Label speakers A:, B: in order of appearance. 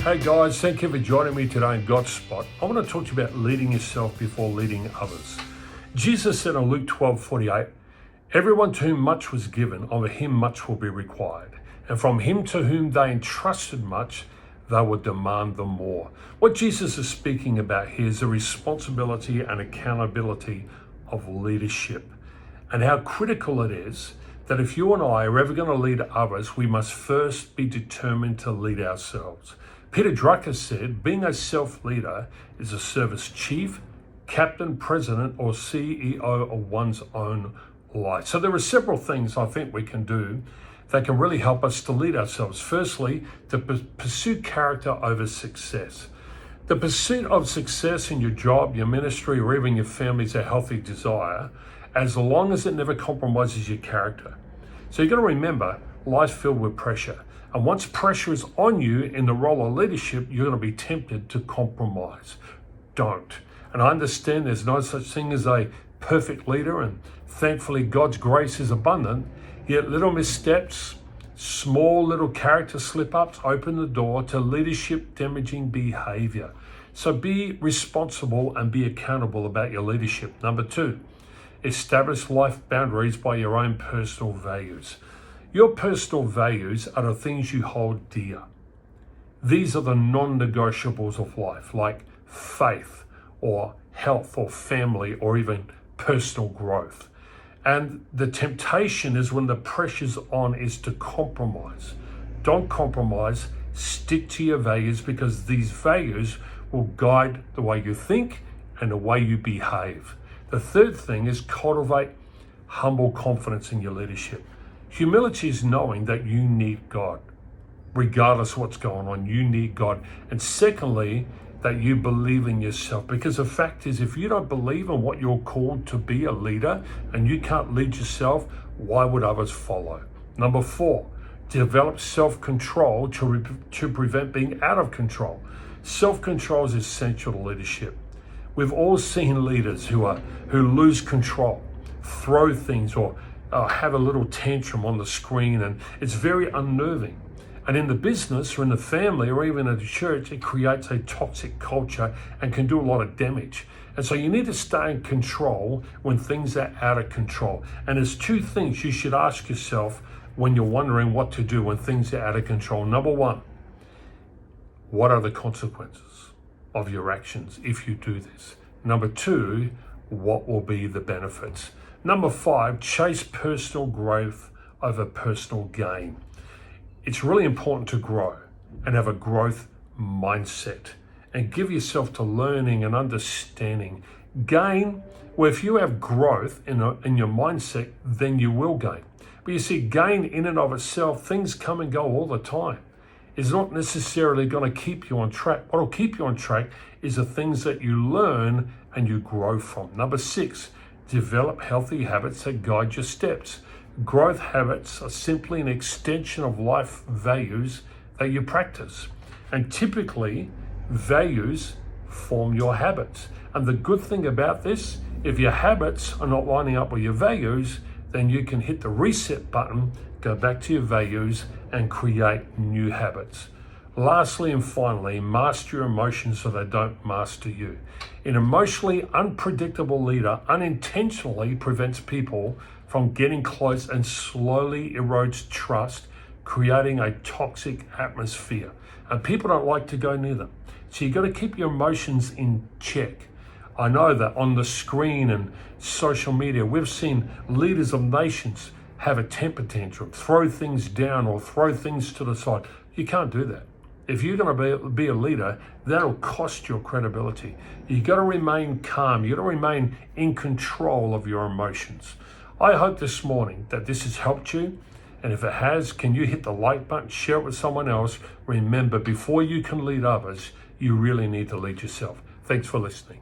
A: Hey guys, thank you for joining me today in Godspot. I want to talk to you about leading yourself before leading others. Jesus said in Luke 12:48, everyone to whom much was given, of him much will be required. And from him to whom they entrusted much, they will demand the more. What Jesus is speaking about here is the responsibility and accountability of leadership, and how critical it is that if you and I are ever going to lead others, we must first be determined to lead ourselves. Peter Drucker said, being a self-leader is a service chief, captain, president, or CEO of one's own life. So there are several things I think we can do that can really help us to lead ourselves. Firstly, to pursue character over success. The pursuit of success in your job, your ministry, or even your family is a healthy desire, as long as it never compromises your character. So you've got to remember, life's filled with pressure. And once pressure is on you in the role of leadership, you're going to be tempted to compromise. Don't. And I understand there's no such thing as a perfect leader, and thankfully God's grace is abundant, yet little missteps, small little character slip-ups open the door to leadership damaging behavior. So be responsible and be accountable about your leadership. Number 2, establish life boundaries by your own personal values. Your personal values are the things you hold dear. These are the non-negotiables of life, like faith or health or family or even personal growth. And the temptation is when the pressure's on is to compromise. Don't compromise, stick to your values, because these values will guide the way you think and the way you behave. The third thing is cultivate humble confidence in your leadership. Humility is knowing that you need God. Regardless of what's going on, you need God. And secondly, that you believe in yourself. Because the fact is, if you don't believe in what you're called to be a leader and you can't lead yourself, why would others follow? Number 4, develop self-control to prevent being out of control. Self-control is essential to leadership. We've all seen leaders who lose control, throw things, or have a little tantrum on the screen, and it's very unnerving. And in the business or in the family or even at the church, it creates a toxic culture and can do a lot of damage. And so you need to stay in control when things are out of control. And there's 2 things you should ask yourself when you're wondering what to do when things are out of control. Number 1, what are the consequences of your actions if you do this? Number 2, what will be the benefits? Number 5, chase personal growth over personal gain. It's really important to grow and have a growth mindset and give yourself to learning and understanding. Gain, well, if you have growth in your mindset, then you will gain. But you see, gain in and of itself, things come and go all the time. It's not necessarily going to keep you on track. What will keep you on track is the things that you learn and you grow from. Number 6, develop healthy habits that guide your steps. Growth habits are simply an extension of life values that you practice. And typically, values form your habits. And the good thing about this, if your habits are not lining up with your values, then you can hit the reset button, go back to your values, and create new habits. Lastly and finally, master your emotions so they don't master you. An emotionally unpredictable leader unintentionally prevents people from getting close and slowly erodes trust, creating a toxic atmosphere. And people don't like to go near them. So you've got to keep your emotions in check. I know that on the screen and social media, we've seen leaders of nations have a temper tantrum, throw things down or throw things to the side. You can't do that. If you're going to be a leader, that'll cost your credibility. You've got to remain calm. You've got to remain in control of your emotions. I hope this morning that this has helped you. And if it has, can you hit the like button, share it with someone else? Remember, before you can lead others, you really need to lead yourself. Thanks for listening.